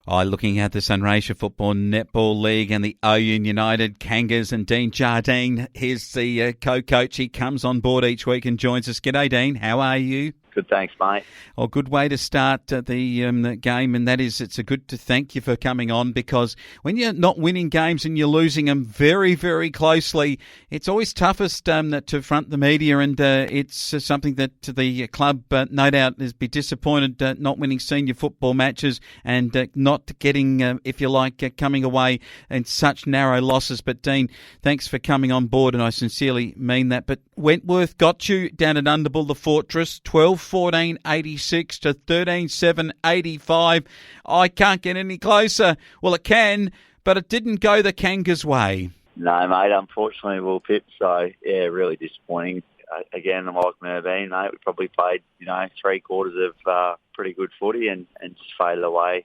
Looking at the Sunraysia Football Netball League and the Oyen United Kangas and Dean Jardine. Here's the co-coach. He comes on board each week and joins us. G'day, Dean. How are you? Good, thanks, mate. Well, good way to start the game, and that is it's a good to thank you for coming on, because when you're not winning games and you're losing them very, very closely, it's always toughest to front the media, and it's something that the club no doubt is be disappointed not winning senior football matches and not getting, if you like, coming away in such narrow losses. But Dean, thanks for coming on board, and I sincerely mean that. But Wentworth got you down at Underbull, the Fortress, 12-14-86 to 13-7-85. I can't get any closer. Well, it can, but it didn't go the Kangas' way. No, mate, unfortunately, we'll pip. So, yeah, really disappointing. Again, like Mervyn, mate, we probably played, 3 quarters of pretty good footy and just faded away.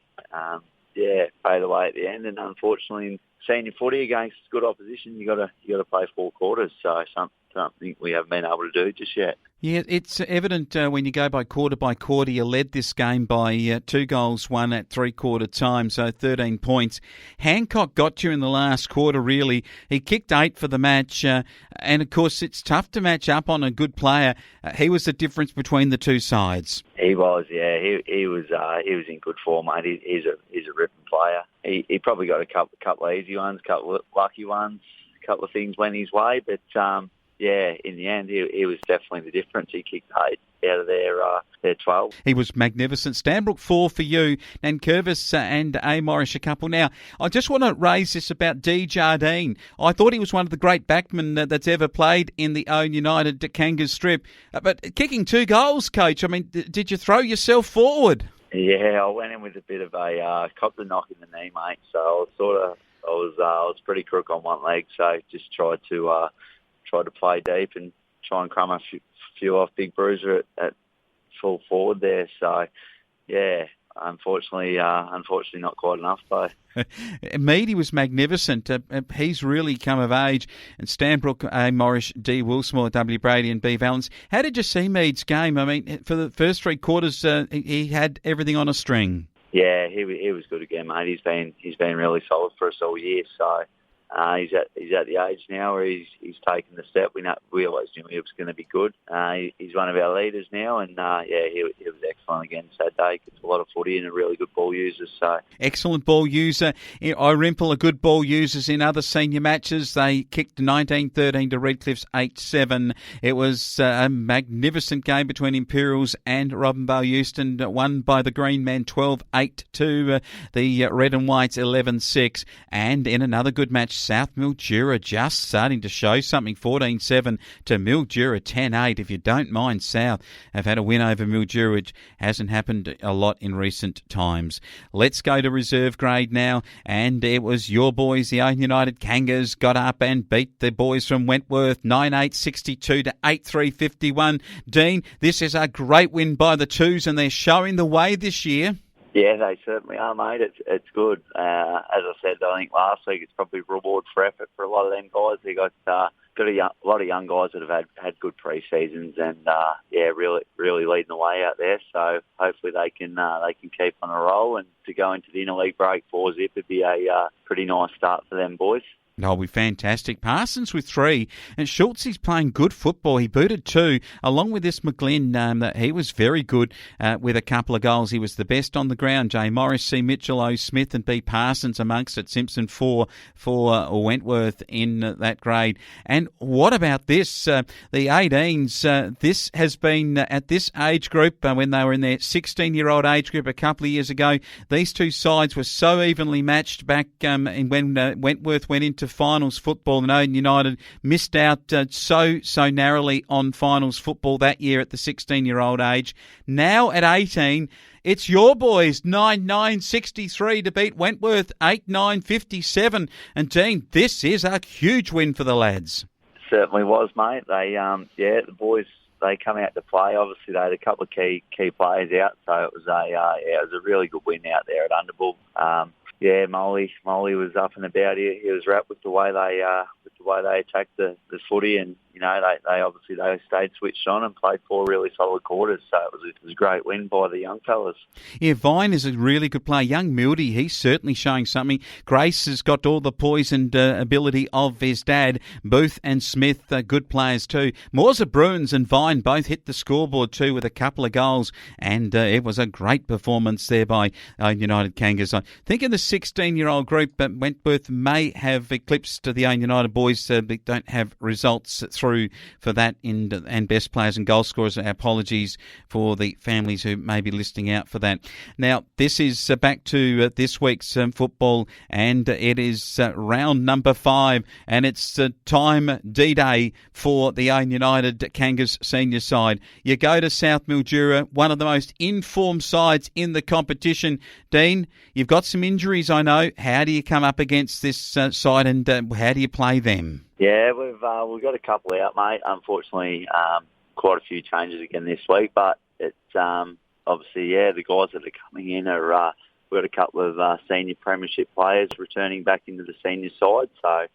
Faded away at the end. And unfortunately, in senior footy against good opposition, you got to play 4 quarters. So something we haven't been able to do just yet. Yeah, it's evident when you go by quarter, you led this game by 2 goals, 1 at 3-quarter time, so 13 points. Hancock got you in the last quarter, really. He kicked 8 for the match, and of course it's tough to match up on a good player. He was the difference between the two sides. He was, yeah. He was in good form, mate. He's a ripping player. He probably got a couple of easy ones, couple of lucky ones, a couple of things went his way, but in the end, he was definitely the difference. He kicked 8 out of their 12. He was magnificent. Stanbrook 4 for you, Nankervis and A. Morris a couple. Now, I just want to raise this about D. Jardine. I thought he was one of the great backmen that's ever played in the Owen United Kangas strip. But kicking 2 goals, Coach, I mean, did you throw yourself forward? Yeah, I went in with a bit of a cop the knock in the knee, mate. So I was pretty crook on one leg, so just tried to play deep and try and crumb a few off Big Bruiser at full forward there. So, yeah, unfortunately not quite enough, though. Meady was magnificent. He's really come of age. And Stanbrook, A. Morris, D. Wilsmore, W. Brady and B. Valens. How did you see Mead's game? I mean, for the first 3 quarters, he had everything on a string. Yeah, he was good again, mate. He's been really solid for us all year, so... He's at the age now where he's taken the step. We always knew he was going to be good. He's one of our leaders now, and he was excellent again Saturday. Gets a lot of footy and a really good ball user. So excellent ball user. Irimple, a good ball users in other senior matches. They kicked 19-13 to Redcliffe's 8-7. It was a magnificent game between Imperials and Robinvale Euston, won by the Green Men 12-8 to the Red and Whites 11-6. And in another good match, South Mildura just starting to show something, 14-7 to Mildura 10-8. If you don't mind, South have had a win over Mildura, which hasn't happened a lot in recent times. Let's go to reserve grade now, and it was your boys, the Owen United Kangas, got up and beat the boys from Wentworth 9-8-62 to 8-3-51. Dean, this is a great win by the Twos, and they're showing the way this year. Yeah, they certainly are, mate. It's good. As I said, I think last week it's probably reward for effort for a lot of them guys. They got a lot of young guys that have had good pre-seasons and really leading the way out there. So hopefully they can keep on a roll, and to go into the interleague break 4-zip would be a pretty nice start for them boys. That'll be fantastic. Parsons with 3, and Schultz is playing good football. He booted 2, along with this McGlynn. He was very good with a couple of goals. He was the best on the ground. J. Morris, C. Mitchell, O. Smith and B. Parsons amongst it. Simpson 4 for Wentworth in that grade. And what about this? The 18s, this has been at this age group, when they were in their 16-year-old age group a couple of years ago, these two sides were so evenly matched back when Wentworth went into finals football, and Owen United missed out so narrowly on finals football that year at the 16-year-old age. Now at 18, it's your boys 9-9-63 to beat Wentworth 8-9-57. And Dean, this is a huge win for the lads. Certainly was, mate. They the boys, they come out to play. Obviously, they had a couple of key players out, so it was a really good win out there at Underbull. Molly was up and about here. He was wrapped with the way the way they attacked the footy, and they stayed switched on and played 4 really solid quarters. So it was a great win by the young fellas. Yeah, Vine is a really good player. Young Mildy, he's certainly showing something. Grace has got all the poise and ability of his dad. Booth and Smith, good players too. Morza Bruins and Vine both hit the scoreboard too with a couple of goals, and it was a great performance there by United Kangas. I think in the 16-year-old group, Wentworth may have eclipsed the United boys. They don't have results through for that, and best players and goal scorers. Apologies for the families who may be listening out for that. Now, this is back to this week's football, and it is round number 5, and it's time D-Day for the United Kangas senior side. You go to South Mildura, one of the most informed sides in the competition. Dean, you've got some injuries, I know. How do you come up against this side, and how do you play them? Yeah, we've got a couple out, mate. Unfortunately, quite a few changes again this week, but it's obviously, the guys that are coming in are we've got a couple of senior premiership players returning back into the senior side. So,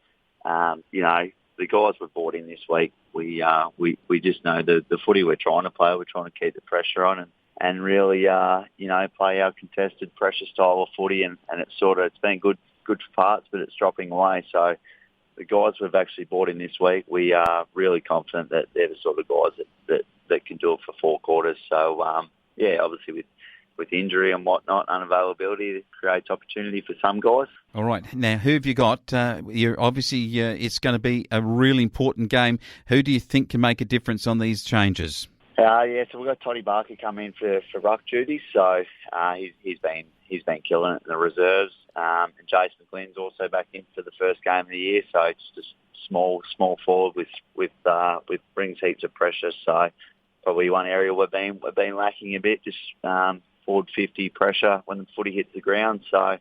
the guys we've brought in this week, we just know the footy we're trying to play. We're trying to keep the pressure on and really, play our contested pressure style of footy, and it's been good for parts, but it's dropping away. So the guys we've actually brought in this week, we are really confident that they're the sort of guys that can do it for 4 quarters. So, obviously with injury and whatnot, unavailability, it creates opportunity for some guys. All right. Now, who have you got? You're obviously, it's going to be a really important game. Who do you think can make a difference on these changes? So we've got Toddy Barker coming in for ruck duty. So he's been killing it in the reserves. And Jace McGlynn's also back in for the first game of the year. So it's just small forward with brings heaps of pressure. So probably one area we've been lacking a bit, just forward 50 pressure when the footy hits the ground. So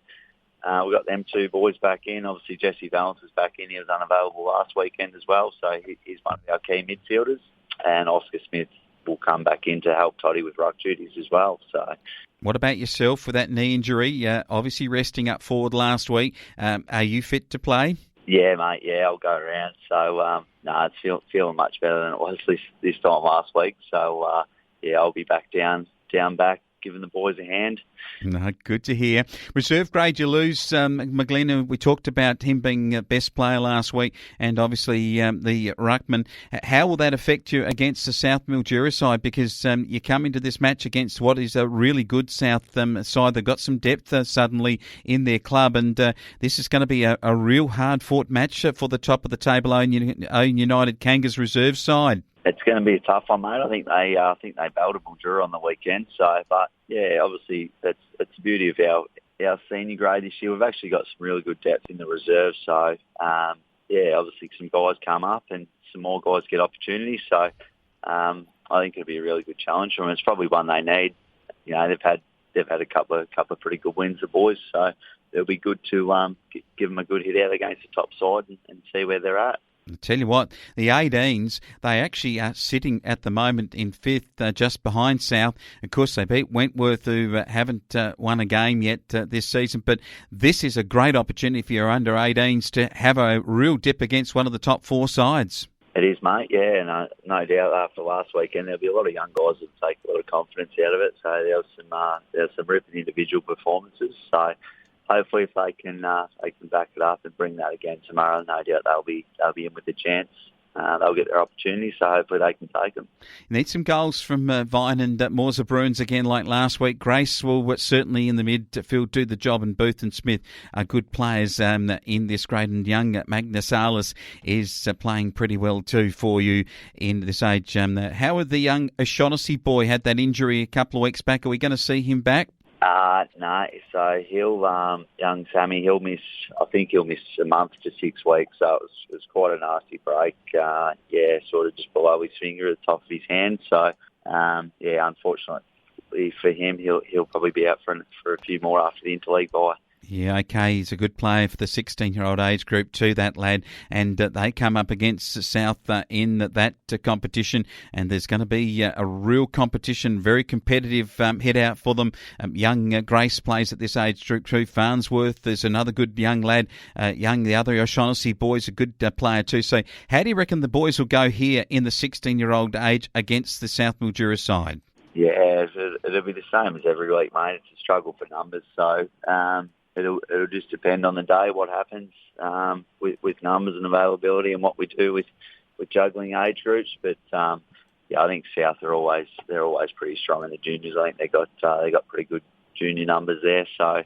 we've got them 2 boys back in. Obviously Jesse Valance is back in. He was unavailable last weekend as well. So he's one of our key midfielders. And Oscar Smith will come back in to help Toddy with ruck duties as well. So, what about yourself with that knee injury? Obviously resting up forward last week. Are you fit to play? Yeah, mate. Yeah, I'll go around. So, it's feeling much better than it was this time last week. So, I'll be back down back, giving the boys a hand. No, good to hear. Reserve grade, you lose McGlynn. We talked about him being best player last week, and obviously the ruckman. How will that affect you against the South Mildura side? Because you come into this match against what is a really good South side. They've got some depth suddenly in their club, and this is going to be a real hard-fought match for the top of the table, Owen United Kangas reserve side. It's going to be a tough one, mate. I think they belted Mildura on the weekend. So, but yeah, obviously it's the beauty of our senior grade this year. We've actually got some really good depth in the reserve. So, obviously some guys come up and some more guys get opportunities. So, I think it'll be a really good challenge for them. It's probably one they need. You know, they've had a couple of pretty good wins, the boys. So it'll be good to give them a good hit out against the top side and see where they're at. I'll tell you what, the 18s, they actually are sitting at the moment in 5th, just behind South. Of course, they beat Wentworth, who haven't won a game yet this season. But this is a great opportunity for your under-18s to have a real dip against one of the top 4 sides. It is, mate. Yeah, no doubt. After last weekend, there'll be a lot of young guys that take a lot of confidence out of it. So there's some ripping individual performances. So hopefully, if they can back it up and bring that again tomorrow, no doubt they'll be in with a chance. They'll get their opportunity, so hopefully they can take them. You need some goals from Vine and Morza Bruins again like last week. Grace will certainly in the midfield do the job, and Booth and Smith are good players in this grade. And young Magnus Alis is playing pretty well too for you in this age. How would the young O'Shaughnessy boy had that injury a couple of weeks back? Are we going to see him back? No. So young Sammy, he'll miss a month to 6 weeks. So it was quite a nasty break. Sort of just below his finger at the top of his hand. So, unfortunately for him, he'll probably be out for a few more after the interleague bye. Yeah, okay, he's a good player for the 16-year-old age group too, that lad. And they come up against South in that competition, and there's going to be a real competition, very competitive head out for them. Young Grace plays at this age group too. Farnsworth is another good young lad. The other O'Shaughnessy boy's a good player too. So how do you reckon the boys will go here in the 16-year-old age against the South Mildura side? Yeah, it'll be the same as every week, mate. It's a struggle for numbers, so... It'll just depend on the day what happens with numbers and availability and what we do with juggling age groups. But I think South they're always pretty strong in the juniors. I think they got pretty good junior numbers there. So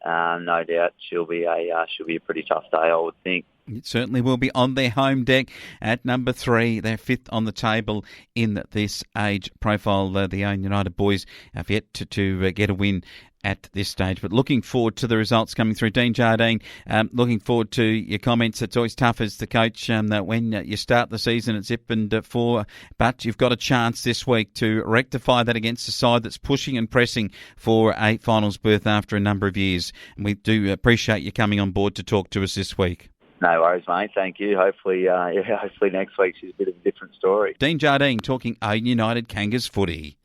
no doubt she'll be a pretty tough day, I would think. It certainly will be on their home deck at number 3. They're 5th on the table in this age profile. The Owen United boys have yet to get a win at this stage. But looking forward to the results coming through. Dean Jardine, looking forward to your comments. It's always tough as the coach that when you start the season at zip and 4, but you've got a chance this week to rectify that against a side that's pushing and pressing for a finals berth after a number of years. And we do appreciate you coming on board to talk to us this week. No worries, mate. Thank you. Hopefully next week she's a bit of a different story. Dean Jardine talking Owen United Kangas footy.